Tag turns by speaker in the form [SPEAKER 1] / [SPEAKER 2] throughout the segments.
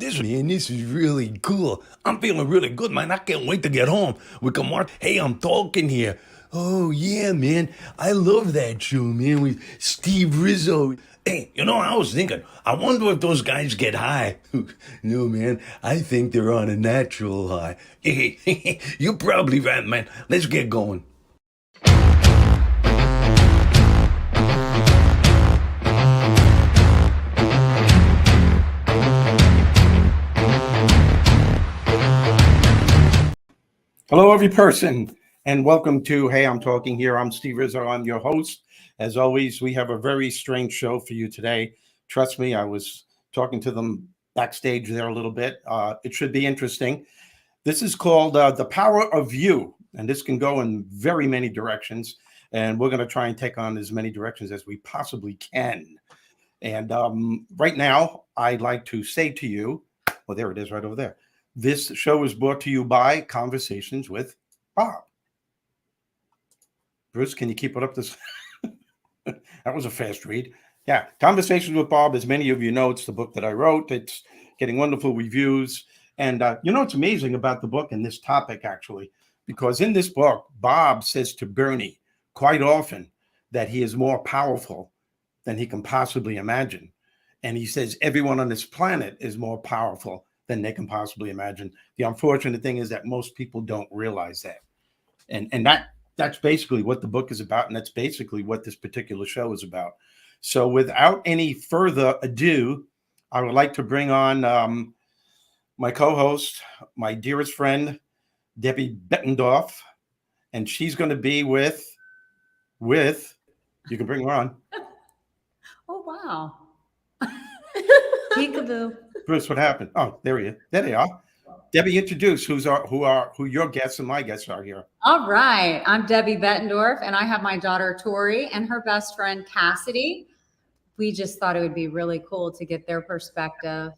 [SPEAKER 1] This is really cool. I'm feeling really good, man. I can't wait to get home. We can watch. Hey, I'm Talkin here. Oh, yeah, man. I love that show, man, with Steve Rizzo. Hey, I was thinking, I wonder if those guys get high. No, man. I think they're on a natural high. Hey, you're probably right, man. Let's get going.
[SPEAKER 2] Hello, every person, and welcome to Hey, I'm Talking here. I'm Steve Rizzo. I'm your host. As always, we have a very strange show for you today. Trust me, I was talking to them backstage there a little bit. It should be interesting. This is called The Power of You, and this can go in very many directions, and we're going to try and take on as many directions as we possibly can. And right now, I'd like to say to you, well, there it is right over there. This show is brought to you by Conversations with Bob. Bruce, can you keep it up this? That was a fast read. Yeah, Conversations with Bob, as many of you know, it's the book that I wrote. It's getting wonderful reviews. And what's amazing about the book and this topic, actually, because in this book, Bob says to Bernie quite often that he is more powerful than he can possibly imagine. And he says everyone on this planet is more powerful than they can possibly imagine. The unfortunate thing is that most people don't realize that. And that's basically what the book is about. And that's basically what this particular show is about. So without any further ado, I would like to bring on my co-host, my dearest friend, Debbie Bettendorf. And she's going to be with, you can bring her on.
[SPEAKER 3] Oh, wow. Peekaboo.
[SPEAKER 2] Bruce, what happened? Oh, there he is. There they are. Debbie, introduce who your guests and my guests are here.
[SPEAKER 3] All right. I'm Debbie Bettendorf, and I have my daughter, Tori, and her best friend, Cassidy. We just thought it would be really cool to get their perspective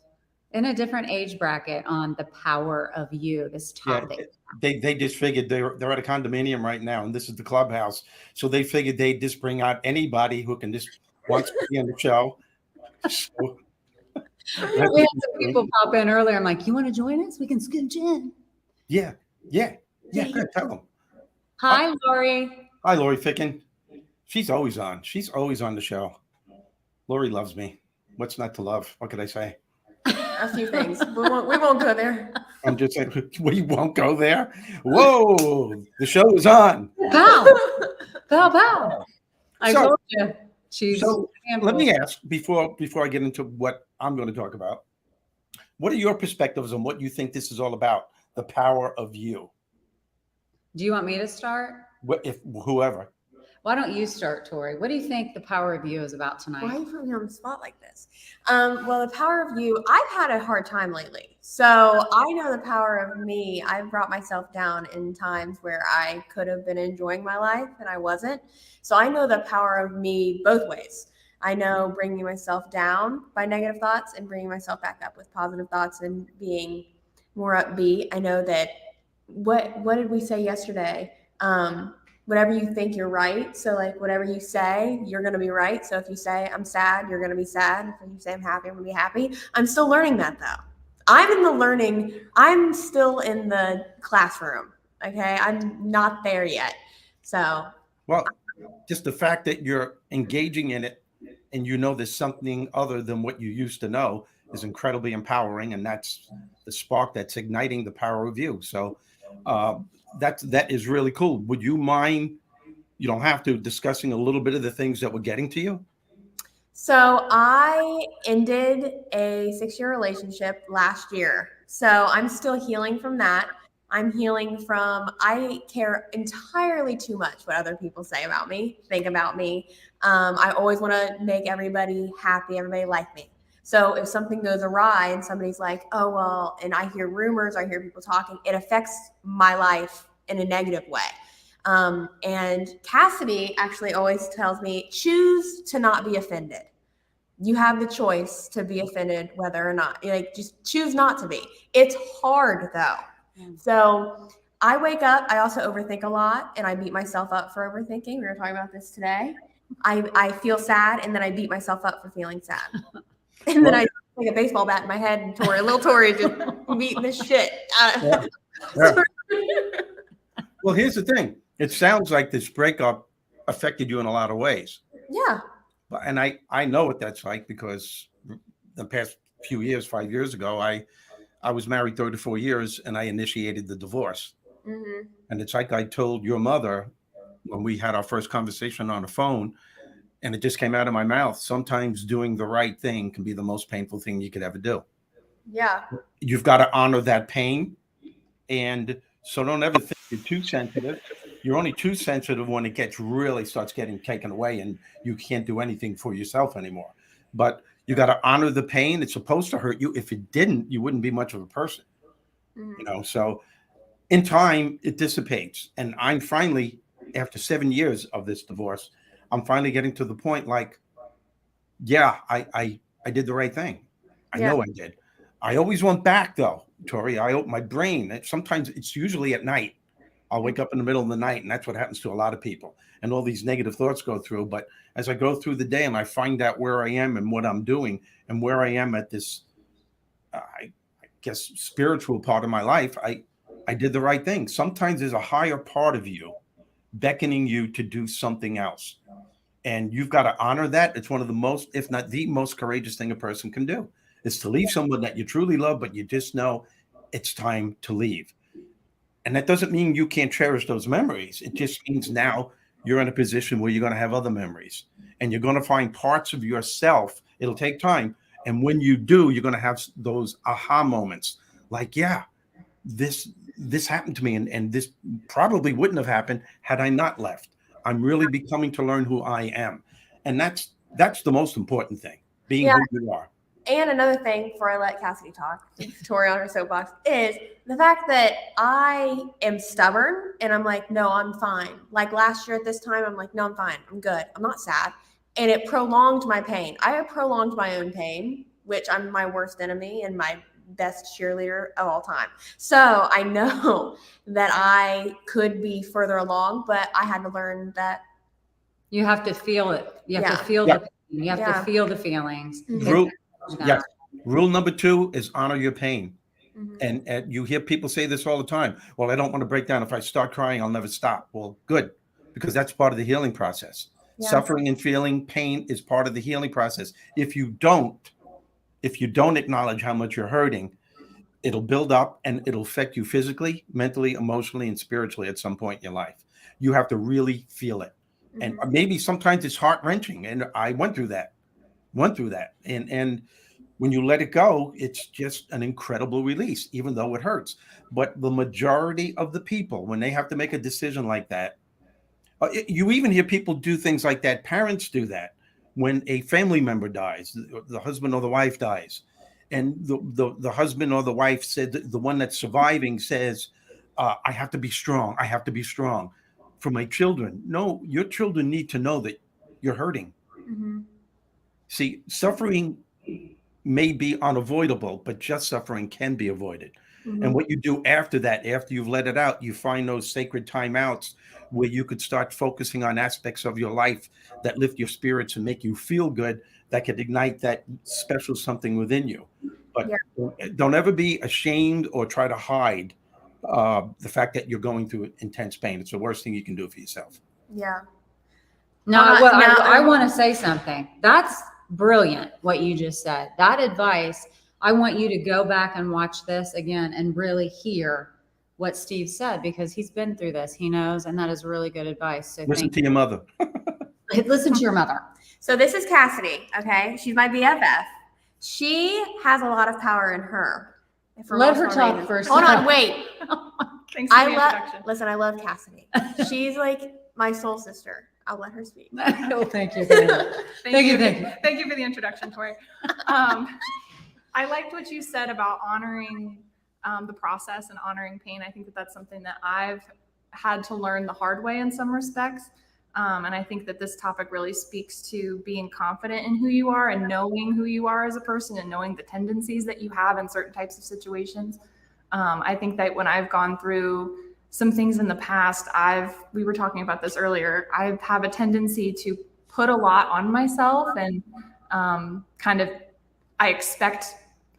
[SPEAKER 3] in a different age bracket on the power of you, this topic.
[SPEAKER 2] Yeah, they just figured they're at a condominium right now, and this is the clubhouse. So they figured they'd just bring out anybody who can just wants to be on the show. So,
[SPEAKER 3] we had some people pop in earlier. I'm like, you want to join us? We can scooch in.
[SPEAKER 2] Yeah. Good, tell them.
[SPEAKER 3] Hi, Lori.
[SPEAKER 2] Hi, Lori Ficken. She's always on. She's always on the show. Lori loves me. What's not to love? What could I say?
[SPEAKER 4] A few things. We won't go there.
[SPEAKER 2] I'm just saying, we won't go there. Whoa, the show is on.
[SPEAKER 3] Bow. I told you.
[SPEAKER 2] So let me ask before I get into what I'm going to talk about. What are your perspectives on what you think this is all about? The power of you.
[SPEAKER 3] Do you want me to start?
[SPEAKER 2] If whoever.
[SPEAKER 3] Why don't you start, Tori? What do you think the power of you is about tonight?
[SPEAKER 4] Why are you putting me on the spot like this? Well, the power of you, I've had a hard time lately. So I know the power of me. I've brought myself down in times where I could have been enjoying my life and I wasn't. So I know the power of me both ways. I know bringing myself down by negative thoughts and bringing myself back up with positive thoughts and being more upbeat. I know that what did we say yesterday? Whatever you think, you're right. So like whatever you say, you're going to be right. So if you say I'm sad, you're going to be sad. If you say I'm happy, I'm going to be happy. I'm still learning that though. I'm still in the classroom. Okay. I'm not there yet. So.
[SPEAKER 2] Well, just the fact that you're engaging in it and you know there's something other than what you used to know is incredibly empowering. And that's the spark that's igniting the power of you. So, that is really cool. Would you mind, you don't have to, discussing a little bit of the things that were getting to you?
[SPEAKER 4] So I ended a 6-year relationship last year. So I'm still healing from that. I'm healing from, I care entirely too much what other people say about me, think about me. I always want to make everybody happy, everybody like me. So if something goes awry and somebody's like, oh, well, and I hear rumors, I hear people talking, it affects my life in a negative way. And Cassidy actually always tells me, choose to not be offended. You have the choice to be offended, whether or not, just choose not to be. It's hard though. So I wake up, I also overthink a lot and I beat myself up for overthinking. We were talking about this today. I feel sad and then I beat myself up for feeling sad. And then like a baseball bat in my head, and little Tori just beating the shit.
[SPEAKER 2] Yeah. Well, here's the thing. It sounds like this breakup affected you in a lot of ways.
[SPEAKER 4] Yeah.
[SPEAKER 2] And I know what that's like, because the past few years, 5 years ago, I was married 34 years and I initiated the divorce.
[SPEAKER 4] Mm-hmm.
[SPEAKER 2] And it's like I told your mother when we had our first conversation on the phone, and it just came out of my mouth. Sometimes doing the right thing can be the most painful thing you could ever do.
[SPEAKER 4] Yeah.
[SPEAKER 2] You've got to honor that pain. And so don't ever think you're too sensitive. You're only too sensitive when it starts getting taken away and you can't do anything for yourself anymore. But you got to honor the pain. It's supposed to hurt you. If it didn't, you wouldn't be much of a person.
[SPEAKER 4] Mm-hmm.
[SPEAKER 2] So in time, it dissipates. And I'm finally, after 7 years of this divorce, I'm finally getting to the point like, yeah, I did the right thing. I know I did. I always went back though, Tori. My brain, sometimes it's usually at night. I'll wake up in the middle of the night, and that's what happens to a lot of people. And all these negative thoughts go through. But as I go through the day and I find out where I am and what I'm doing and where I am at this, I guess, spiritual part of my life, I did the right thing. Sometimes there's a higher part of you beckoning you to do something else. And you've got to honor that. It's one of the most, if not the most courageous thing a person can do, is to leave someone that you truly love, but you just know it's time to leave. And that doesn't mean you can't cherish those memories. It just means now you're in a position where you're going to have other memories and you're going to find parts of yourself. It'll take time. And when you do, you're going to have those aha moments like, yeah, this happened to me. And this probably wouldn't have happened had I not left. I'm really becoming to learn who I am. And that's the most important thing, being who you are.
[SPEAKER 4] And another thing, before I let Cassidy talk, Tori on her soapbox, is the fact that I am stubborn and I'm like, no, I'm fine. Like last year at this time, I'm like, no, I'm fine. I'm good. I'm not sad. And it prolonged my pain. I have prolonged my own pain, which I'm my worst enemy and my best cheerleader of all time. So I know that I could be further along, but I had to learn that.
[SPEAKER 3] You have to feel it. You have to feel the pain. You have to feel the feelings.
[SPEAKER 2] Yes. Rule number 2 is honor your pain. Mm-hmm. And you hear people say this all the time. Well, I don't want to break down. If I start crying, I'll never stop. Well, good, because that's part of the healing process. Yeah. Suffering and feeling pain is part of the healing process. If you don't acknowledge how much you're hurting, it'll build up and it'll affect you physically, mentally, emotionally, and spiritually at some point in your life. You have to really feel it. Mm-hmm. And maybe sometimes it's heart-wrenching. And I went through that. And when you let it go, it's just an incredible release, even though it hurts. But the majority of the people, when they have to make a decision like that, you even hear people do things like that. Parents do that when a family member dies, the husband or the wife dies. And the husband or the wife said, the one that's surviving says, I have to be strong. I have to be strong for my children. No, your children need to know that you're hurting. Mm-hmm. See, suffering may be unavoidable, but just suffering can be avoided. Mm-hmm. And what you do after that, after you've let it out, you find those sacred timeouts where you could start focusing on aspects of your life that lift your spirits and make you feel good, that could ignite that special something within you. But don't ever be ashamed or try to hide the fact that you're going through intense pain. It's the worst thing you can do for yourself.
[SPEAKER 4] Yeah.
[SPEAKER 3] I want to say something. That's brilliant what you just said. That advice, I want you to go back and watch this again and really hear what Steve said, because he's been through this. He knows, and that is really good advice. So
[SPEAKER 2] listen to your mother.
[SPEAKER 3] Listen to your mother.
[SPEAKER 4] So this is Cassidy, okay? She's my BFF. She has a lot of power in her.
[SPEAKER 3] Let her talk first.
[SPEAKER 4] Hold on, wait.
[SPEAKER 5] Thanks for the introduction.
[SPEAKER 4] Listen, I love Cassidy. She's like my soul sister. I'll let her speak.
[SPEAKER 3] Oh, thank you.
[SPEAKER 5] Thank you for the introduction, Tori. I liked what you said about honoring the process and honoring pain. I think that that's something that I've had to learn the hard way in some respects. And I think that this topic really speaks to being confident in who you are and knowing who you are as a person and knowing the tendencies that you have in certain types of situations. I think that when I've gone through some things in the past, we were talking about this earlier, I have a tendency to put a lot on myself and kind of I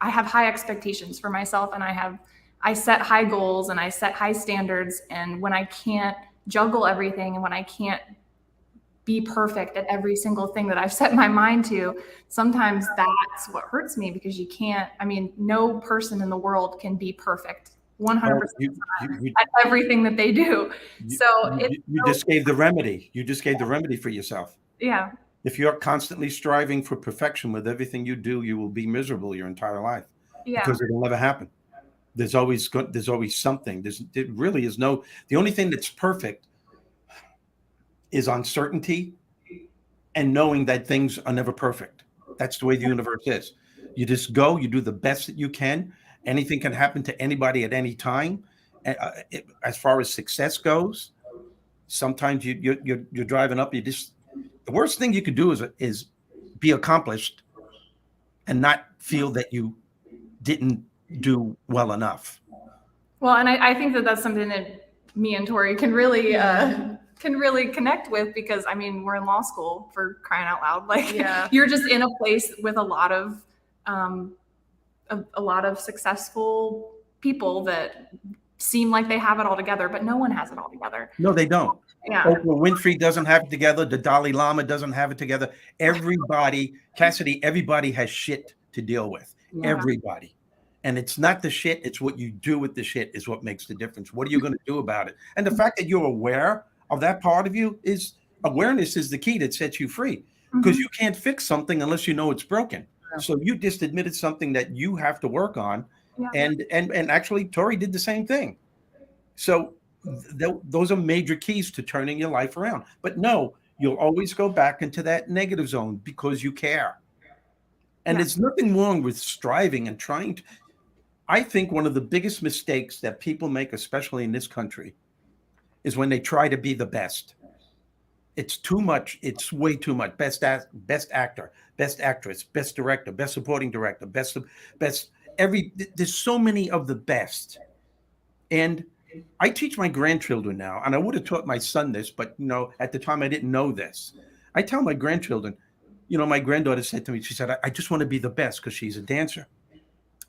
[SPEAKER 5] have high expectations for myself, and I set high goals and I set high standards. And when I can't juggle everything and when I can't be perfect at every single thing that I've set my mind to, sometimes that's what hurts me, because you can't, I mean, no person in the world can be perfect 100% at everything that they do. So
[SPEAKER 2] you just gave the remedy. You just gave the remedy for yourself.
[SPEAKER 5] Yeah.
[SPEAKER 2] If you're constantly striving for perfection with everything you do, you will be miserable your entire life, because it'll never happen. There's always something. There really is no. The only thing that's perfect is uncertainty and knowing that things are never perfect. That's the way the universe is. You just go. You do the best that you can. Anything can happen to anybody at any time. As far as success goes, sometimes you're driving up. The worst thing you could do is be accomplished and not feel that you didn't do well enough.
[SPEAKER 5] Well, and I think that that's something that me and Tori can really connect with, because I mean, we're in law school, for crying out loud. Like, you're just in a place with a lot of successful people that seem like they have it all together, but no one has it all together.
[SPEAKER 2] No, they don't.
[SPEAKER 5] Yeah.
[SPEAKER 2] Oprah Winfrey doesn't have it together. The Dalai Lama doesn't have it together. Everybody, Cassidy, everybody has shit to deal with. Yeah. Everybody. And it's not the shit, it's what you do with the shit is what makes the difference. What are you going to do about it? And the fact that you're aware of that part of you is awareness is the key that sets you free, because you can't fix something unless you know it's broken. Yeah. So you just admitted something that you have to work on. Yeah. And actually Tori did the same thing. So those are major keys to turning your life around. But no, you'll always go back into that negative zone because you care. And there's nothing wrong with striving and trying to. I think one of the biggest mistakes that people make, especially in this country, is when they try to be the best. It's too much. It's way too much. Best actor, best actress, best director, best supporting director, best. There's so many of the best. And I teach my grandchildren now, and I would have taught my son this, but at the time I didn't know this. I tell my grandchildren, my granddaughter said to me, she said, I just want to be the best because she's a dancer.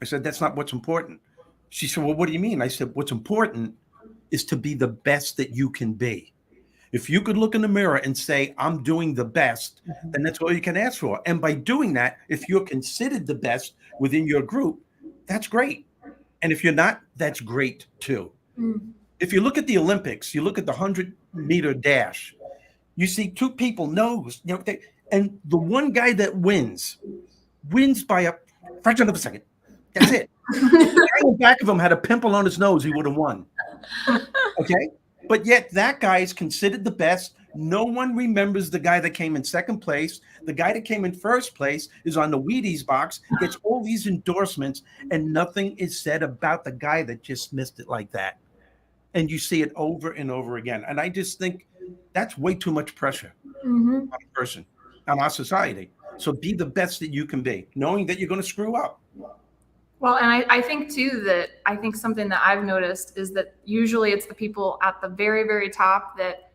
[SPEAKER 2] I said, that's not what's important. She said, well, what do you mean? I said, what's important is to be the best that you can be. If you could look in the mirror and say, I'm doing the best, then that's all you can ask for. And by doing that, if you're considered the best within your group, that's great. And if you're not, that's great too. If you look at the Olympics, you look at the 100-meter dash, you see two people and the one guy that wins by a fraction of a second. That's it. The guy in the back of him had a pimple on his nose, he would have won. Okay? But yet that guy is considered the best. No one remembers the guy that came in second place. The guy that came in first place is on the Wheaties box, gets all these endorsements, and nothing is said about the guy that just missed it like that. And you see it over and over again. And I just think that's way too much pressure on a person, on our society. So be the best that you can be, knowing that you're going to screw up.
[SPEAKER 5] Well, and I think too that something that I've noticed is that usually it's the people at the very, very top that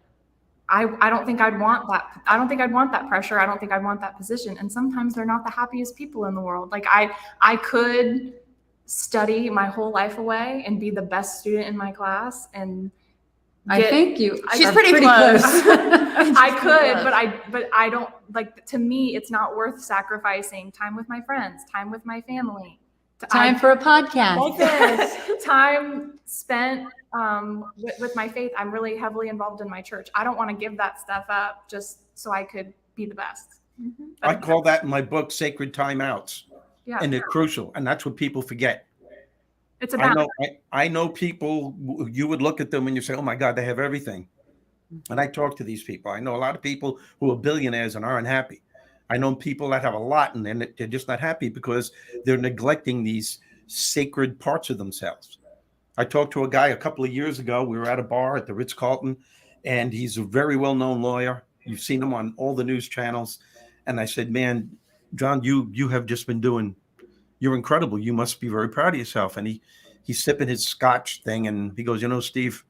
[SPEAKER 5] I don't think I'd want that. I don't think I'd want that pressure. I don't think I'd want that position. And sometimes they're not the happiest people in the world. Like I could study my whole life away and be the best student in my class, and
[SPEAKER 4] she's pretty close.
[SPEAKER 5] I could, but I don't, like, to me, it's not worth sacrificing time with my friends, time with my family.
[SPEAKER 3] Time for a podcast.
[SPEAKER 5] Like this. Time spent with my faith. I'm really heavily involved in my church. I don't want to give that stuff up just so I could be the best.
[SPEAKER 2] I call that in my book sacred timeouts. Yeah, and they're crucial. And that's what people forget.
[SPEAKER 5] It's about.
[SPEAKER 2] I know people, you would look at them and you say, oh my God, they have everything. And I talk to these people. I know a lot of people who are billionaires and aren't happy. I know people that have a lot and they're just not happy because they're neglecting these sacred parts of themselves. I talked to a guy a couple of years ago. We were at a bar at the Ritz-Carlton, and he's a very well-known lawyer. You've seen him on all the news channels. And I said, man, John, you have just been you're incredible. You must be very proud of yourself. And he's sipping his scotch thing, and he goes, Steve,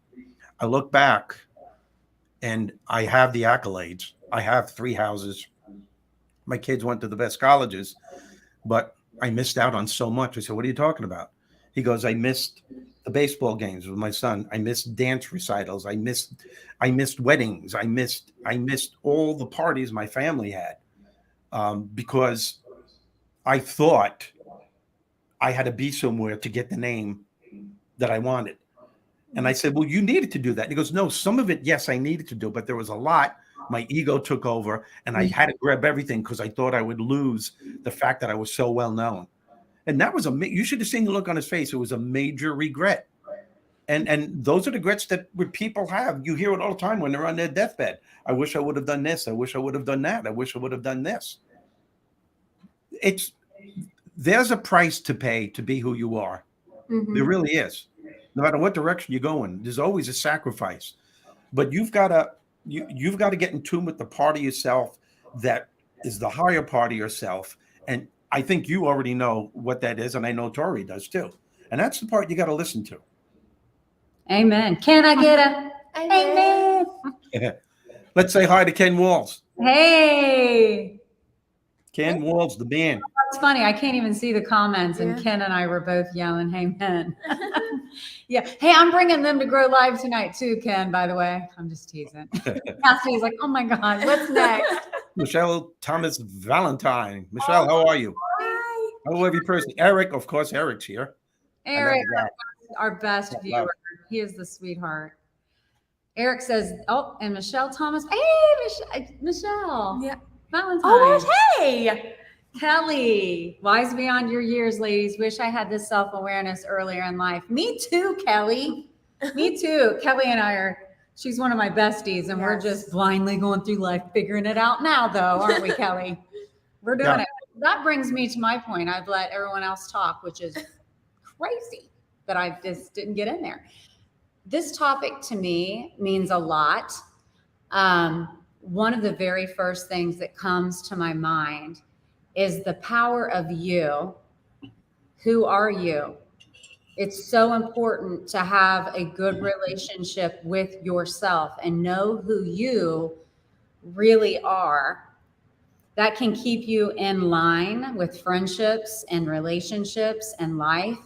[SPEAKER 2] I look back and I have the accolades. I have 3 houses. My kids went to the best colleges, but I missed out on so much. I said, what are you talking about? He goes, I missed the baseball games with my son. I missed dance recitals. I missed weddings. I missed all the parties my family had, because I thought I had to be somewhere to get the name that I wanted. And I said, well, you needed to do that. And he goes, no, some of it, yes, I needed to do, but there was a lot. My ego took over and I had to grab everything because I thought I would lose the fact that I was so well known. And that was you should have seen the look on his face. It was a major regret. And those are the regrets that people have. You hear it all the time when they're on their deathbed. I wish I would have done this. I wish I would have done that. I wish I would have done this. There's a price to pay to be who you are.
[SPEAKER 4] Mhm.
[SPEAKER 2] There really is. No matter what direction you're going, there's always a sacrifice. But you've got to get in tune with the part of yourself that is the higher part of yourself. And I think you already know what that is, and I know Tori does too. And that's the part you got to listen to.
[SPEAKER 3] Amen. Can I get a amen?
[SPEAKER 2] Let's say hi to Ken Walls.
[SPEAKER 3] Hey.
[SPEAKER 2] Ken Walls, the man.
[SPEAKER 3] That's funny. I can't even see the comments, and
[SPEAKER 4] Yeah.
[SPEAKER 3] Ken and I were both yelling, amen. Yeah. Hey, I'm bringing them to Grow Live tonight too, Ken, by the way. I'm just teasing. Cassidy's like, oh my God, what's next?
[SPEAKER 2] Michelle Thomas Valentine. Michelle, how are you?
[SPEAKER 4] Hi.
[SPEAKER 2] Hello, every person. Eric, of course, Eric's here.
[SPEAKER 3] Eric,
[SPEAKER 2] Wow.
[SPEAKER 3] our best viewer. He is the sweetheart. Eric says, oh, and Michelle Thomas. Hey, Michelle.
[SPEAKER 4] Yeah.
[SPEAKER 3] Valentine.
[SPEAKER 4] Oh, hey.
[SPEAKER 3] Kelly, wise beyond your years, ladies. Wish I had this self-awareness earlier in life. Me too, Kelly. Me too. Kelly and I she's one of my besties, and we're
[SPEAKER 4] Yes.
[SPEAKER 3] just blindly going through life, figuring it out now, though, aren't we, Kelly? We're doing it. That brings me to my point. I've let everyone else talk, which is crazy that I just didn't get in there. This topic to me means a lot. One of the very first things that comes to my mind is the power of you. Who are you? It's so important to have a good relationship with yourself and know who you really are. That can keep you in line with friendships and relationships and life.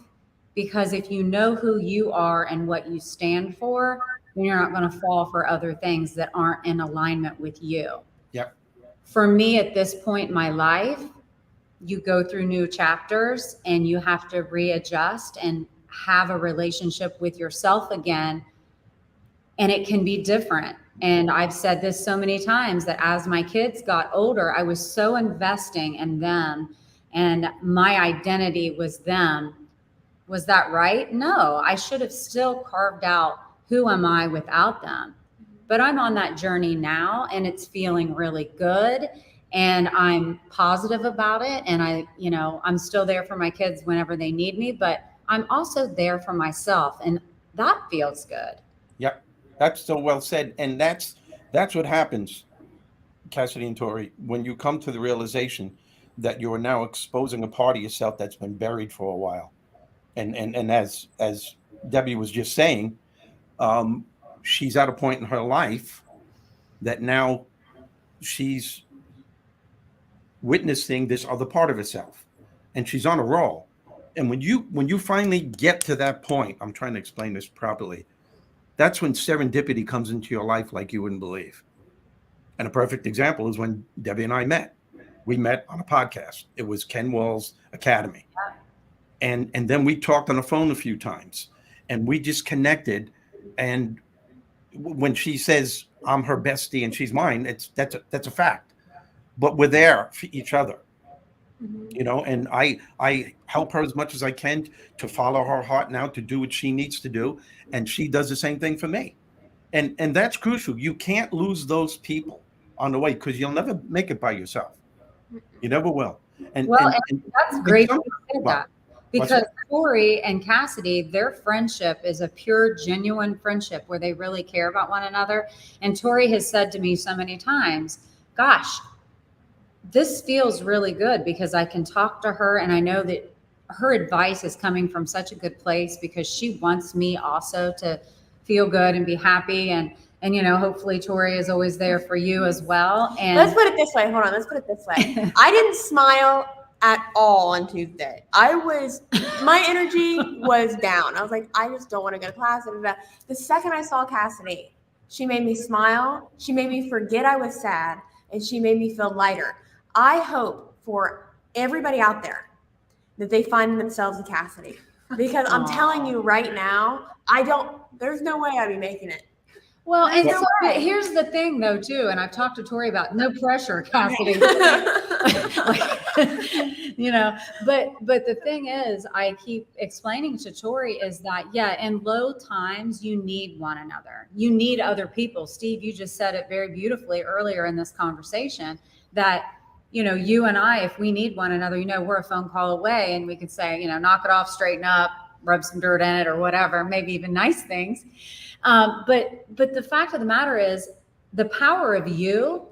[SPEAKER 3] Because if you know who you are and what you stand for, then you're not going to fall for other things that aren't in alignment with you.
[SPEAKER 2] Yep.
[SPEAKER 3] For me, at this point in my life, you go through new chapters and you have to readjust and have a relationship with yourself again. And it can be different. And I've said this so many times that as my kids got older, I was so investing in them and my identity was them. Was that right? No, I should have still carved out who am I without them. But I'm on that journey now and it's feeling really good. And I'm positive about it. And I'm still there for my kids whenever they need me, but I'm also there for myself. And that feels good.
[SPEAKER 2] Yep. That's so well said. And that's what happens, Cassidy and Tori, when you come to the realization that you are now exposing a part of yourself that's been buried for a while. And as Debbie was just saying, she's at a point in her life that now she's witnessing this other part of herself, and she's on a roll. And when you finally get to that point, I'm trying to explain this properly, that's when serendipity comes into your life like you wouldn't believe. And a perfect example is when Debbie and I met. We met on a podcast. It was Ken Walls Academy. And then we talked on the phone a few times and we just connected. And when she says I'm her bestie and she's mine, that's a fact. But we're there for each other, and I help her as much as I can to follow her heart now, to do what she needs to do. And she does the same thing for me. And that's crucial. You can't lose those people on the way because you'll never make it by yourself. You never will. And
[SPEAKER 3] that's great that you said that. Because Tori and Cassidy, their friendship is a pure, genuine friendship where they really care about one another. And Tori has said to me so many times, gosh, this feels really good because I can talk to her and I know that her advice is coming from such a good place because she wants me also to feel good and be happy. And hopefully Tori is always there for you as well. And
[SPEAKER 4] let's put it this way. Hold on. Let's put it this way. I didn't smile at all on Tuesday. My energy was down. I was like, I just don't want to go to class. The second I saw Cassidy, she made me smile. She made me forget I was sad, and she made me feel lighter. I hope for everybody out there that they find themselves in Cassidy, because I'm telling you right now, there's no way I'd be making it.
[SPEAKER 3] Well,
[SPEAKER 4] There's
[SPEAKER 3] and
[SPEAKER 4] no
[SPEAKER 3] so
[SPEAKER 4] way.
[SPEAKER 3] here's the thing, though, too, and I've talked to Tori about no pressure, Cassidy. But the thing is, I keep explaining to Tori is that, yeah, in low times, you need one another. You need other people. Steve, you just said it very beautifully earlier in this conversation that, you and I, if we need one another, we're a phone call away, and we could say, knock it off, straighten up, rub some dirt in it or whatever, maybe even nice things. But the fact of the matter is the power of you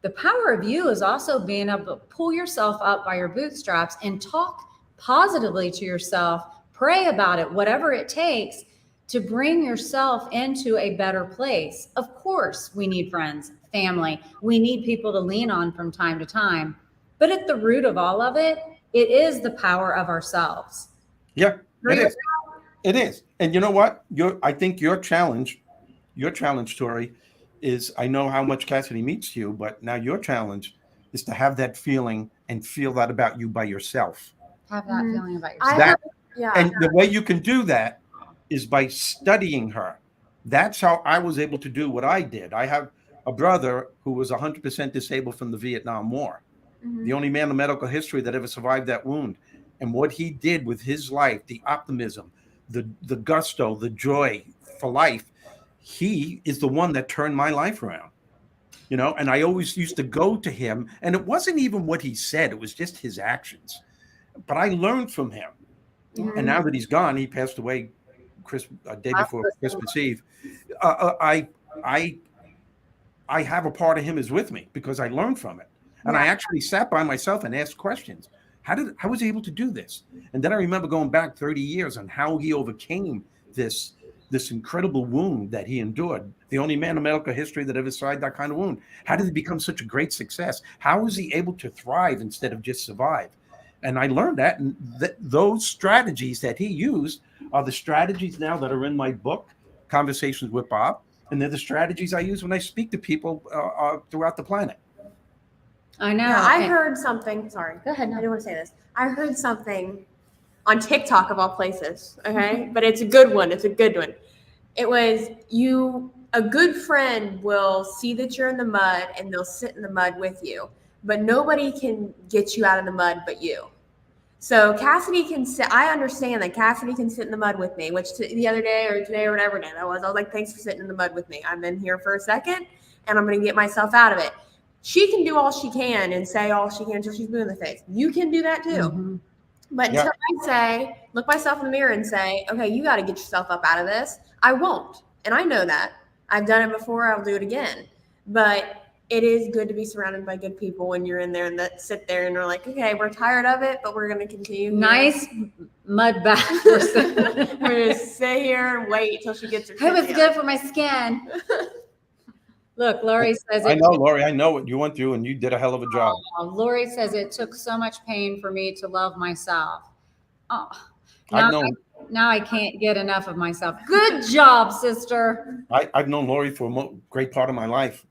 [SPEAKER 3] is also being able to pull yourself up by your bootstraps and talk positively to yourself, pray about it, whatever it takes to bring yourself into a better place. Of course, we need friends, family. We need people to lean on from time to time. But at the root of all of it, it is the power of ourselves.
[SPEAKER 2] Yeah, it is. It is. And you know what? I think your challenge, Tori, is, I know how much Cassidy means to you, but now your challenge is to have that feeling and feel that about you by yourself.
[SPEAKER 3] Have that feeling about yourself.
[SPEAKER 2] And the way you can do that is by studying her. That's how I was able to do what I did. I have a brother who was 100% disabled from the Vietnam War. The only man in medical history that ever survived that wound. And what he did with his life, the optimism, the gusto, the joy for life, he is the one that turned my life around. And I always used to go to him, and it wasn't even what he said, it was just his actions. But I learned from him. And now that he's gone, he passed away day before Christmas Eve. I have a part of him is with me because I learned from it. And I actually sat by myself and asked questions. How was he able to do this? And then I remember going back 30 years on how he overcame this incredible wound that he endured. The only man in medical history that ever survived that kind of wound. How did he become such a great success? How was he able to thrive instead of just survive? And I learned that, and those strategies that he used are the strategies now that are in my book, Conversations with Bob, and they're the strategies I use when I speak to people throughout the planet.
[SPEAKER 3] I know.
[SPEAKER 4] Yeah, I heard something. Sorry.
[SPEAKER 3] Go ahead.
[SPEAKER 4] I didn't want to say this. I heard something on TikTok of all places. Okay. But it's a good one. It's a good one. It was a good friend will see that you're in the mud and they'll sit in the mud with you, but nobody can get you out of the mud but you. So Cassidy can sit. I understand that Cassidy can sit in the mud with me, which the other day or today or whatever day that was, I was like, thanks for sitting in the mud with me. I've been here for a second and I'm going to get myself out of it. She can do all she can and say all she can until she's blue in the face. You can do that too. But until I look myself in the mirror and say, okay, you got to get yourself up out of this, I won't. And I know that. I've done it before. I'll do it again. But it is good to be surrounded by good people when you're in there and that sit there and are like, okay, we're tired of it, but we're going to continue.
[SPEAKER 3] Nice mud bath.
[SPEAKER 4] We're going to sit here and wait until she gets her.
[SPEAKER 3] It was good for my skin. Look, Lori says
[SPEAKER 2] I know, Lori, I know what you went through and you did a hell of a job.
[SPEAKER 3] Lori says it took so much pain for me to love myself. Oh, now I can't get enough of myself. Good job, sister.
[SPEAKER 2] I've known Lori for a great part of my life.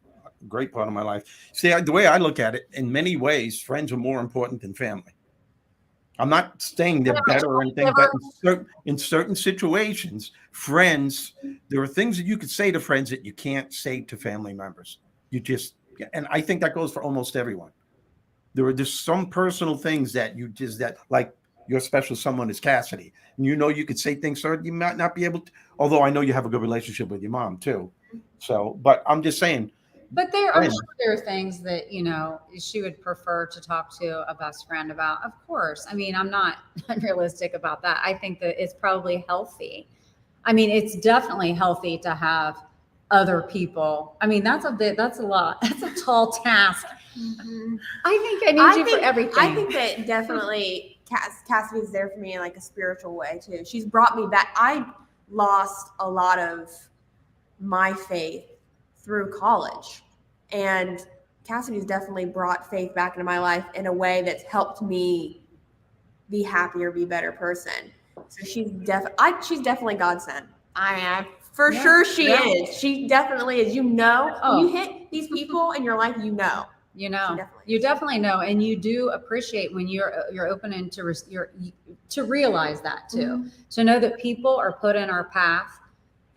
[SPEAKER 2] Great part of my life. See, the way I look at it, in many ways, friends are more important than family. I'm not saying they're better or anything, but in certain situations, friends, there are things that you could say to friends that you can't say to family members. And I think that goes for almost everyone. There are just some personal things that like your special someone is Cassidy. And you could say things to her, you might not be able to, although I know you have a good relationship with your mom too. So, but I'm just saying.
[SPEAKER 3] But there are things that, she would prefer to talk to a best friend about. Of course. I mean, I'm not unrealistic about that. I think that it's probably healthy. I mean, it's definitely healthy to have other people. I mean, that's a lot. That's a tall task. I think I need you for everything.
[SPEAKER 4] I think that definitely Cassidy's there for me in like a spiritual way too. She's brought me back. I lost a lot of my faith through college, and Cassidy's definitely brought faith back into my life in a way that's helped me be happier, be a better person. So she's definitely God sent. For sure she is. She definitely is. When you hit these people in your life,
[SPEAKER 3] You definitely know, and you do appreciate when you're open and to realize that too.
[SPEAKER 4] Mm-hmm.
[SPEAKER 3] To know that people are put in our path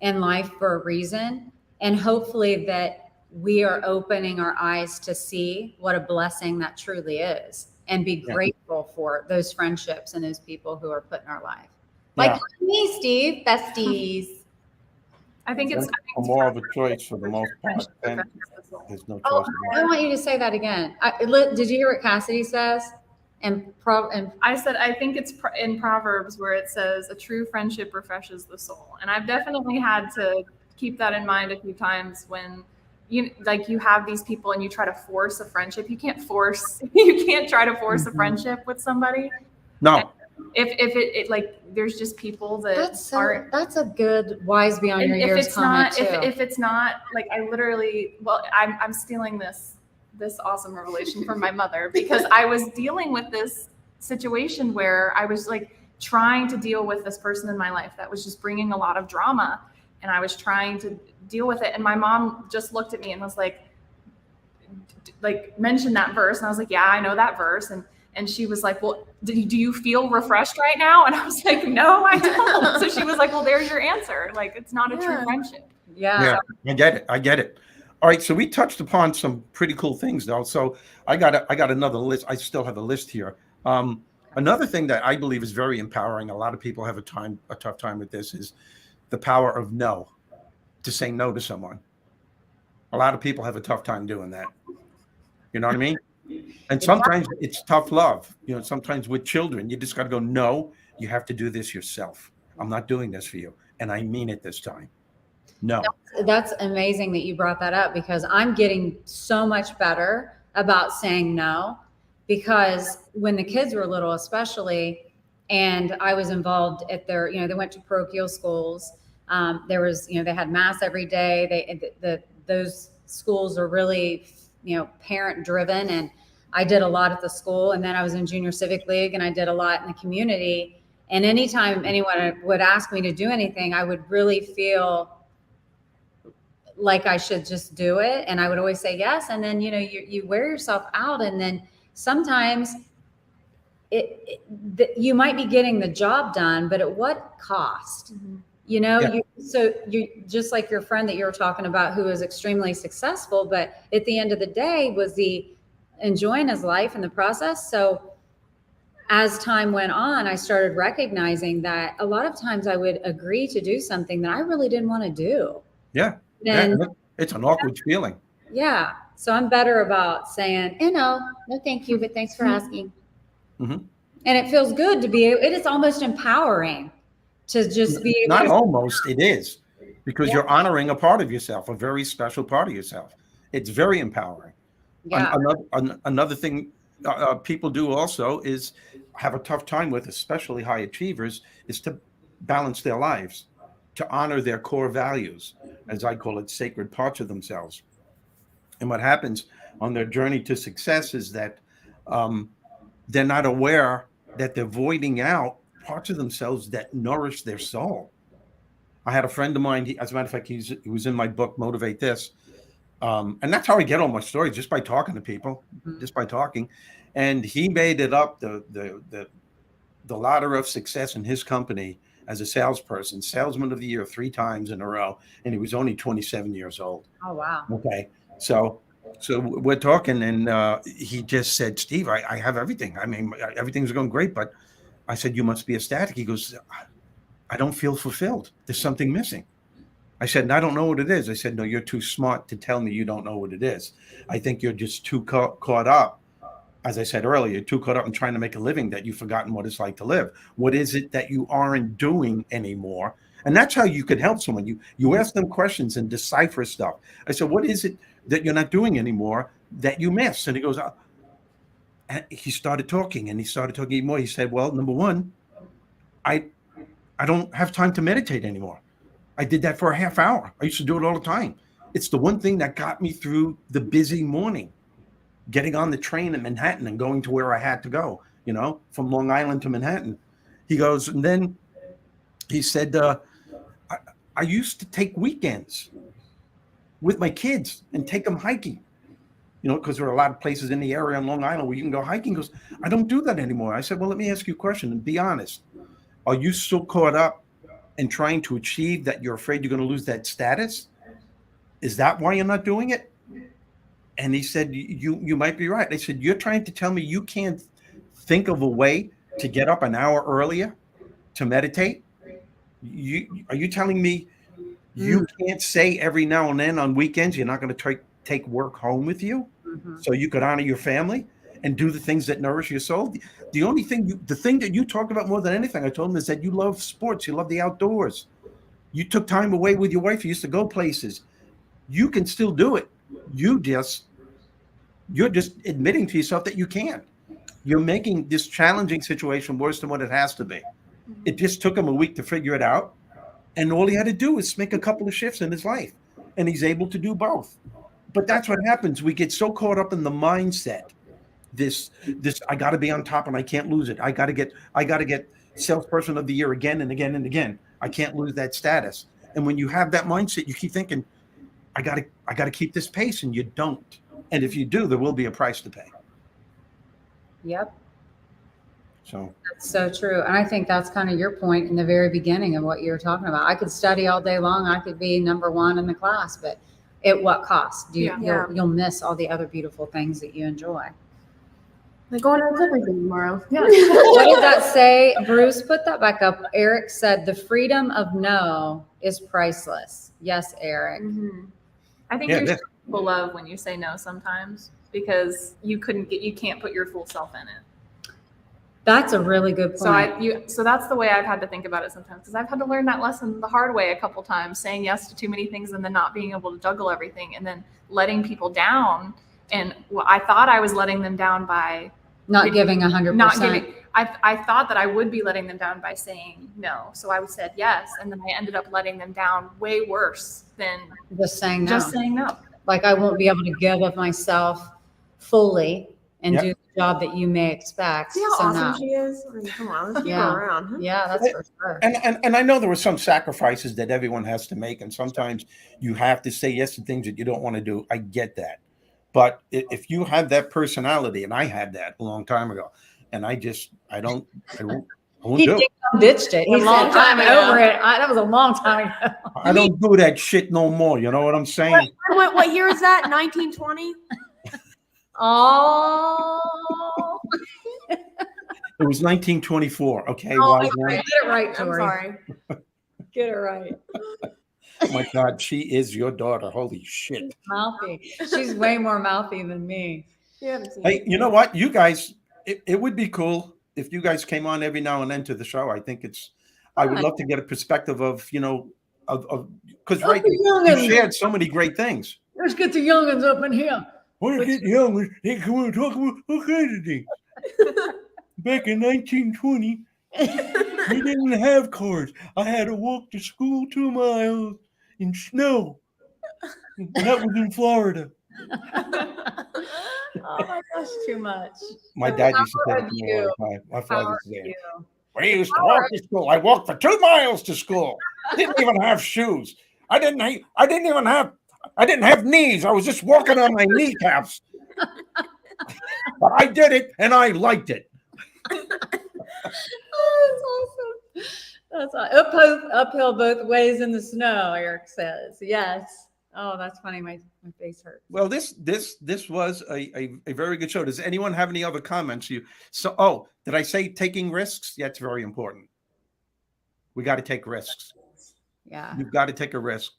[SPEAKER 3] in life for a reason, and hopefully that we are opening our eyes to see what a blessing that truly is, and be grateful for those friendships and those people who are put in our life. Like me, Steve, besties.
[SPEAKER 5] I think it's
[SPEAKER 2] more of a choice for the most part. And there's no choice.
[SPEAKER 3] Oh, I want you to say that again. Did you hear what Cassidy says? And
[SPEAKER 5] I said, I think it's in Proverbs where it says a true friendship refreshes the soul. And I've definitely had to keep that in mind a few times when you have these people and you try to force a friendship. You can't try to force a friendship with somebody.
[SPEAKER 2] No.
[SPEAKER 5] If it like, there's just people that
[SPEAKER 3] that's a good wise beyond your years comment too.
[SPEAKER 5] If it's not like, I'm stealing this awesome revelation from my mother, because I was dealing with this situation where I was like trying to deal with this person in my life that was just bringing a lot of drama, and I was trying to deal with it. And my mom just looked at me and was like mentioned that verse. And I was like, yeah, I know that verse. And she was like, well, do you feel refreshed right now? And I was like, no, I don't. So she was like, well, there's your answer. Like, it's not a true friendship.
[SPEAKER 3] Yeah.
[SPEAKER 2] I get it. All right. So we touched upon some pretty cool things though. So I got another list. I still have a list here. Another thing that I believe is very empowering, a lot of people have a tough time with this, is the power of no, to say no to someone. A lot of people have a tough time doing that. You know what I mean? And sometimes it's tough love. Sometimes with children, you just got to go, no, you have to do this yourself. I'm not doing this for you. And I mean it this time. No.
[SPEAKER 3] That's amazing that you brought that up, because I'm getting so much better about saying no, because when the kids were little, especially, and I was involved at their, they went to parochial schools. There was, they had mass every day. Those schools are really, parent driven, and I did a lot at the school, and then I was in junior civic league, and I did a lot in the community. And anytime anyone would ask me to do anything, I would really feel like I should just do it. And I would always say yes. And then, you wear yourself out. And then sometimes you might be getting the job done, but at what cost? So you just like your friend that you were talking about, who was extremely successful, but at the end of the day, was he enjoying his life in the process? So as time went on, I started recognizing that a lot of times I would agree to do something that I really didn't want to do.
[SPEAKER 2] Yeah. It's an awkward feeling.
[SPEAKER 3] Yeah. So I'm better about saying, no, thank you, but thanks for asking.
[SPEAKER 2] Mm-hmm.
[SPEAKER 3] And it feels good to it is almost empowering to just be able
[SPEAKER 2] Not almost, it is, because you're honoring a part of yourself, a very special part of yourself. It's very empowering.
[SPEAKER 3] Yeah.
[SPEAKER 2] Another thing people do also is have a tough time with, especially high achievers, is to balance their lives, to honor their core values, as I call it, sacred parts of themselves. And what happens on their journey to success is that they're not aware that they're voiding out parts of themselves that nourish their soul. I had a friend of mine, as a matter of fact, he was in my book, Motivate This. And that's how I get all my stories, just by talking to people, just by talking. And he made it up the ladder of success in his company as a salesperson, salesman of the year 3 times in a row. And he was only 27 years old.
[SPEAKER 3] Oh, wow.
[SPEAKER 2] Okay. So we're talking, and he just said, Steve, I have everything. I mean, everything's going great, but I said, you must be ecstatic. He goes, I don't feel fulfilled. There's something missing. I said, and I don't know what it is. I said, no, you're too smart to tell me you don't know what it is. I think you're just too caught up. As I said earlier, too caught up in trying to make a living that you've forgotten what it's like to live. What is it that you aren't doing anymore? And that's how you can help someone. You ask them questions and decipher stuff. I said, what is it that you're not doing anymore that you miss? And he goes, and he started talking more. He said, well, number one, I don't have time to meditate anymore. I did that for a half hour. I used to do it all the time. It's the one thing that got me through the busy morning. getting on the train in Manhattan and going to where I had to go, from Long Island to Manhattan. He goes, and then he said, I used to take weekends with my kids and take them hiking, because there are a lot of places in the area on Long Island where you can go hiking. He goes, I don't do that anymore. I said, well, let me ask you a question and be honest. Are you still caught up in trying to achieve that you're afraid you're going to lose that status? Is that why you're not doing it? And he said, you might be right. I said, you're trying to tell me you can't think of a way to get up an hour earlier to meditate? Are you telling me you can't say every now and then on weekends you're not going to take work home with you so you could honor your family and do the things that nourish your soul? The thing that you talked about more than anything, I told him, is that you love sports. You love the outdoors. You took time away with your wife. You used to go places. You can still do it. You're just admitting to yourself that you can't. You're making this challenging situation worse than what it has to be. It just took him a week to figure it out. And all he had to do is make a couple of shifts in his life. And he's able to do both. But that's what happens. We get so caught up in the mindset. This I got to be on top and I can't lose it. I got to get salesperson of the year again and again and again. I can't lose that status. And when you have that mindset, you keep thinking, I got to keep this pace, and you don't. And if you do, there will be a price to pay.
[SPEAKER 3] Yep.
[SPEAKER 2] So
[SPEAKER 3] That's so true. And I think that's kind of your point in the very beginning of what you were talking about. I could study all day long. I could be number one in the class, but at what cost? You'll miss all the other beautiful things that you enjoy.
[SPEAKER 4] Like going to the Clippers game tomorrow.
[SPEAKER 3] Yeah. What did that say? Bruce, put that back up. Eric said the freedom of no is priceless. Yes, Eric.
[SPEAKER 5] I think you're capable of when you say no sometimes, because you can't put your full self in it.
[SPEAKER 3] That's a really good point.
[SPEAKER 5] So that's the way I've had to think about it sometimes, because I've had to learn that lesson the hard way a couple times, saying yes to too many things and then not being able to juggle everything and then letting people down. And I thought I was letting them down by
[SPEAKER 3] not giving 100%.
[SPEAKER 5] I thought that I would be letting them down by saying no. So I said yes. And then I ended up letting them down way worse than
[SPEAKER 3] just saying no.
[SPEAKER 5] Like
[SPEAKER 3] I won't be able to give of myself fully and do the job that you may expect.
[SPEAKER 4] See how awesome she is? I mean, come on, let's keep her around.
[SPEAKER 3] Yeah, that's for sure.
[SPEAKER 2] And I know there were some sacrifices that everyone has to make. And sometimes you have to say yes to things that you don't want to do. I get that. But if you have that personality, and I had that a long time ago, and I won't do it.
[SPEAKER 3] He ditched it. He's a long time over it. That was a long time ago.
[SPEAKER 2] I don't do that shit no more. You know what I'm saying?
[SPEAKER 4] What year is that? 1920?
[SPEAKER 3] Oh.
[SPEAKER 2] It was 1924. Okay.
[SPEAKER 3] Oh, get it right, Tori.
[SPEAKER 4] I'm sorry.
[SPEAKER 3] Get it right.
[SPEAKER 2] Oh my God, she is your daughter. Holy shit.
[SPEAKER 3] She's mouthy. She's way more mouthy than me.
[SPEAKER 2] Hey, you know what? You guys, it would be cool if you guys came on every now and then to the show. I think I would love to get a perspective of, because you shared so many great things.
[SPEAKER 3] Let's get the youngins up in here.
[SPEAKER 2] Want to get young? They come and talk about all kinds of things. Back in 1920, we didn't have cars. I had to walk to school 2 miles in snow. And that was in Florida.
[SPEAKER 3] Oh my gosh, too much.
[SPEAKER 2] My dad used to say that to me all the time. My father used to say, we used to walk to school. I walked for 2 miles to school. I didn't even have shoes. I didn't have knees. I was just walking on my kneecaps. But I did it, and I liked it.
[SPEAKER 3] Oh, that's awesome. That's awesome. Uphill both ways in the snow, Eric says. Yes. Oh, that's funny. My face hurts.
[SPEAKER 2] Well, this was a very good show. Does anyone have any other comments? Did I say taking risks? Yeah, it's very important. We got to take risks.
[SPEAKER 3] Yeah.
[SPEAKER 2] You've got to take a risk.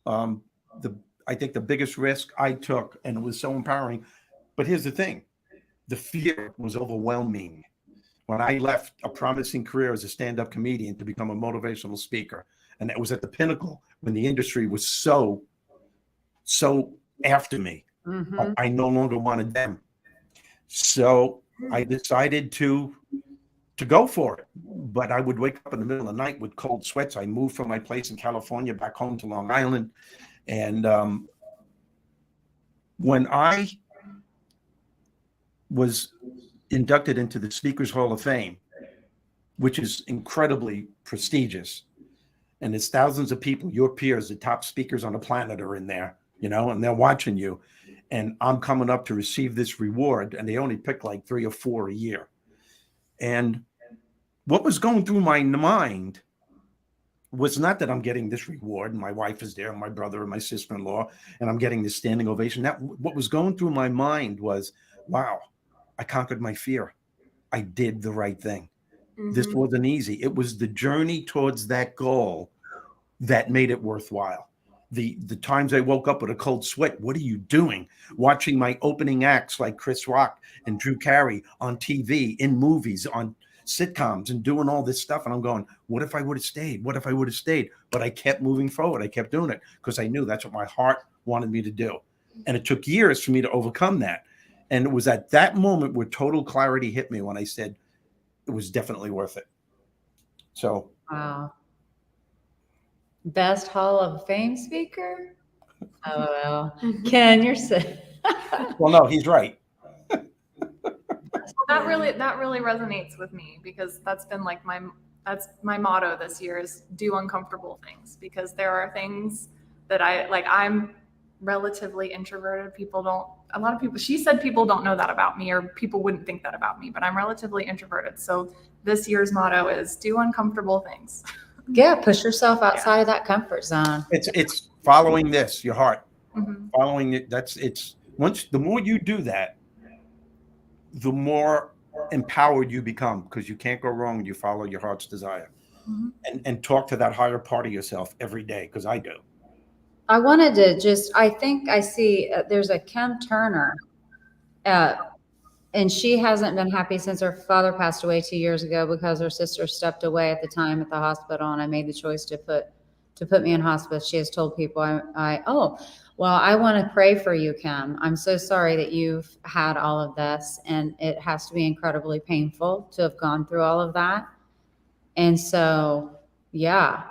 [SPEAKER 2] I think the biggest risk I took, and it was so empowering, but here's the thing. The fear was overwhelming. When I left a promising career as a stand-up comedian to become a motivational speaker, and that was at the pinnacle when the industry was so after me. Mm-hmm. I no longer wanted them. So I decided to go for it. But I would wake up in the middle of the night with cold sweats. I moved from my place in California back home to Long Island. And when I was inducted into the Speakers Hall of Fame, which is incredibly prestigious. And there's thousands of people, your peers, the top speakers on the planet are in there, and they're watching you. And I'm coming up to receive this reward, and they only pick like 3 or 4 a year. And what was going through my mind was not that I'm getting this reward and my wife is there, and my brother and my sister-in-law, and I'm getting this standing ovation. That what was going through my mind was, wow, I conquered my fear. I did the right thing. This wasn't easy. It was the journey towards that goal that made it worthwhile. The times I woke up with a cold sweat, what are you doing? Watching my opening acts like Chris Rock and Drew Carey on TV, in movies, on sitcoms, and doing all this stuff. And I'm going, what if I would have stayed? What if I would have stayed? But I kept moving forward. I kept doing it because I knew that's what my heart wanted me to do. And it took years for me to overcome that. And it was at that moment where total clarity hit me when I said it was definitely worth it. So.
[SPEAKER 3] Wow. Best Hall of Fame speaker? Oh, well. Ken, you're sick.
[SPEAKER 2] Well, no, he's right.
[SPEAKER 5] That really resonates with me, because that's been like that's my motto this year, is do uncomfortable things, because there are things that I'm relatively introverted. A lot of people, she said people don't know that about me, or people wouldn't think that about me, but I'm relatively introverted. So this year's motto is do uncomfortable things.
[SPEAKER 3] Yeah, push yourself outside of that comfort zone.
[SPEAKER 2] It's following this, your heart.
[SPEAKER 5] Mm-hmm.
[SPEAKER 2] Following it. The more you do that, the more empowered you become, because you can't go wrong when you follow your heart's desire. Mm-hmm. And talk to that higher part of yourself every day, because I do.
[SPEAKER 3] I wanted to I think I see there's a Kim Turner, and she hasn't been happy since her father passed away 2 years ago, because her sister stepped away at the time at the hospital, and I made the choice to put me in hospice. She has told people, I want to pray for you, Kim. I'm so sorry that you've had all of this, and it has to be incredibly painful to have gone through all of that. And so, yeah,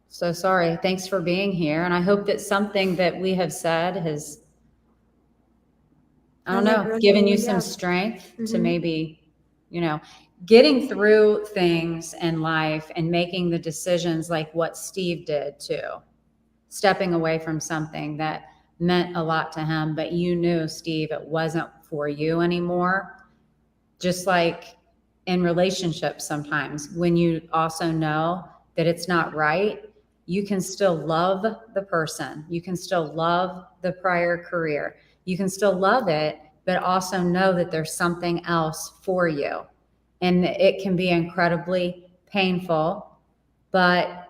[SPEAKER 3] so sorry. Thanks for being here. And I hope that something that we have said has, given you some strength to maybe, getting through things in life and making the decisions like what Steve did too. Stepping away from something that meant a lot to him, but you knew, Steve, it wasn't for you anymore. Just like in relationships, sometimes when you also know that it's not right, you can still love the person. You can still love the prior career. You can still love it, but also know that there's something else for you. And it can be incredibly painful, but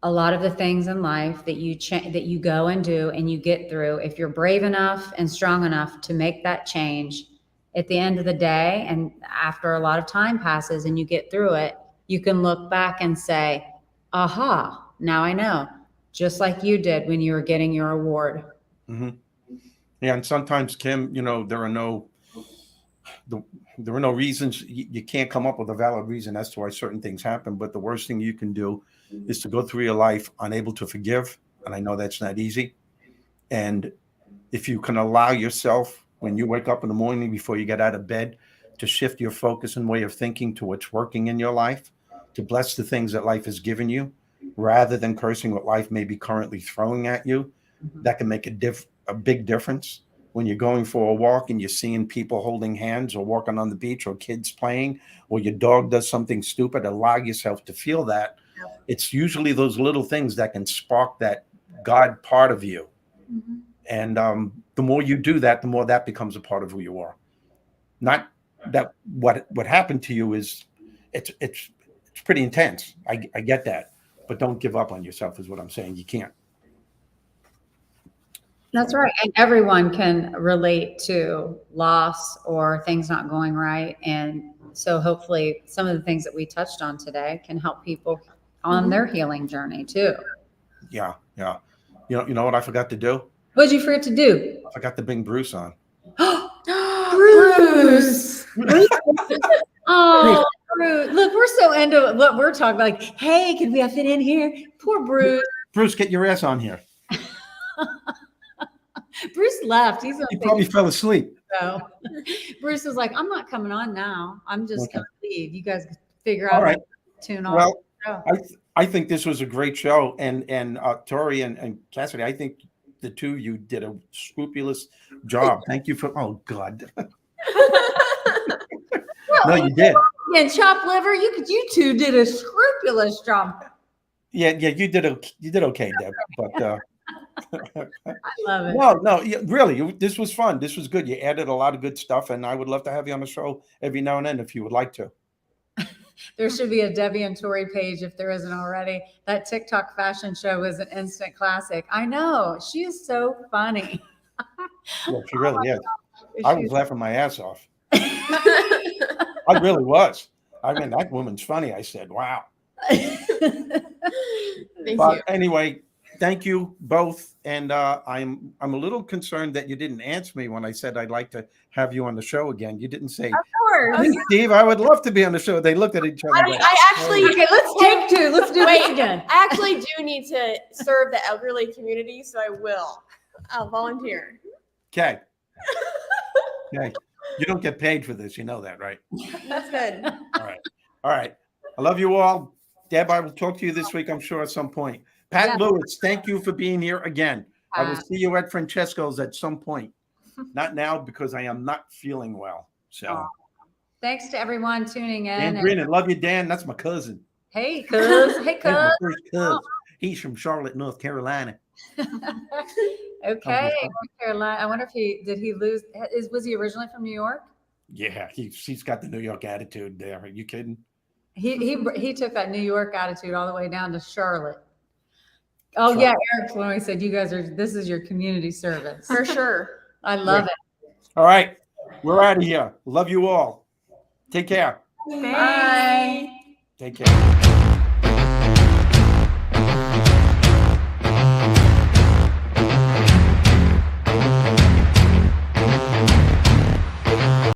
[SPEAKER 3] a lot of the things in life that you go and do and you get through, if you're brave enough and strong enough to make that change, at the end of the day, and after a lot of time passes and you get through it, you can look back and say, aha, now I know, just like you did when you were getting your award.
[SPEAKER 2] Mm-hmm. Yeah, and sometimes, Kim, there are no reasons. You can't come up with a valid reason as to why certain things happen. But the worst thing you can do is to go through your life unable to forgive. And I know that's not easy. And if you can allow yourself, when you wake up in the morning before you get out of bed, to shift your focus and way of thinking to what's working in your life, to bless the things that life has given you, rather than cursing what life may be currently throwing at you, that can make a big difference. When you're going for a walk and you're seeing people holding hands, or walking on the beach, or kids playing, or your dog does something stupid, allow yourself to feel that. It's usually those little things that can spark that God part of you. Mm-hmm. And the more you do that, the more that becomes a part of who you are. Not that what happened to you is it's pretty intense. I get that, but don't give up on yourself is what I'm saying. You can't.
[SPEAKER 3] That's right. And everyone can relate to loss or things not going right. And so hopefully some of the things that we touched on today can help people on their healing journey too.
[SPEAKER 2] Yeah. Yeah. You know what I forgot to do?
[SPEAKER 3] What did you forget to do?
[SPEAKER 2] I forgot to bring Bruce on.
[SPEAKER 3] Bruce. Oh, Bruce. Look, we're so into what we're talking about. Like, hey, can we fit in here? Poor Bruce.
[SPEAKER 2] Bruce, get your ass on here.
[SPEAKER 3] Bruce left. He
[SPEAKER 2] probably fell asleep.
[SPEAKER 3] So Bruce was like, I'm not coming on now. I'm just
[SPEAKER 2] Okay.
[SPEAKER 3] going to leave. You guys figure
[SPEAKER 2] All
[SPEAKER 3] out
[SPEAKER 2] right.
[SPEAKER 3] how to tune off.
[SPEAKER 2] Well,
[SPEAKER 3] the show.
[SPEAKER 2] I think this was a great show, and Tori and Cassidy, I think the two of you did a scrupulous job. Thank you for. Oh God. No, you did.
[SPEAKER 3] And chopped liver, you two did a scrupulous job.
[SPEAKER 2] Yeah, you did. You did okay, Deb. But
[SPEAKER 3] I love it.
[SPEAKER 2] no, really, this was fun. This was good. You added a lot of good stuff, and I would love to have you on the show every now and then if you would like to.
[SPEAKER 3] There should be a Debbie and Tori page if there isn't already. That TikTok fashion show was an instant classic. I know. She is so funny.
[SPEAKER 2] Yeah, she really is.
[SPEAKER 3] She's-
[SPEAKER 2] I was laughing my ass off. I really was. I mean, that woman's funny. I said, wow.
[SPEAKER 4] Thank
[SPEAKER 2] But
[SPEAKER 4] you.
[SPEAKER 2] anyway, thank you both. And I'm a little concerned that you didn't answer me when I said I'd like to have you on the show again. You didn't say,
[SPEAKER 4] Of course.
[SPEAKER 2] "Hey, Steve, I would love to be on the show." They looked at each other. and go,
[SPEAKER 4] I actually,
[SPEAKER 3] Okay, let's take two. Let's do this again.
[SPEAKER 4] I actually do need to serve the elderly community, so I will. I'll volunteer.
[SPEAKER 2] Okay. Okay. You don't get paid for this. You know that, right?
[SPEAKER 4] That's good.
[SPEAKER 2] All right. All right. I love you all. Deb, I will talk to you this week, I'm sure, at some point. Pat
[SPEAKER 3] Yeah.
[SPEAKER 2] Lewis, thank you for being here again. I will
[SPEAKER 3] Pat.
[SPEAKER 2] see you at Francesco's at some point. Not now because I am not feeling well. So,
[SPEAKER 3] Aw. Thanks to everyone tuning in.
[SPEAKER 2] Dan
[SPEAKER 3] And-
[SPEAKER 2] Green, love you, Dan. That's my cousin.
[SPEAKER 3] hey, cuz. Hey,
[SPEAKER 2] That's my
[SPEAKER 3] cuz.
[SPEAKER 2] first cousin. He's from Charlotte, North Carolina.
[SPEAKER 3] Okay, North Carolina. I wonder if he lose? Was he originally from New York?
[SPEAKER 2] Yeah, he's got the New York attitude there. Are you kidding?
[SPEAKER 3] He took that New York attitude all the way down to Charlotte. Oh
[SPEAKER 2] Charlotte.
[SPEAKER 3] yeah, Eric's when I said you guys this is your community service.
[SPEAKER 4] For sure.
[SPEAKER 3] I love it.
[SPEAKER 2] All right. We're out of here. Love you all. Take care.
[SPEAKER 3] Bye.
[SPEAKER 2] Take care.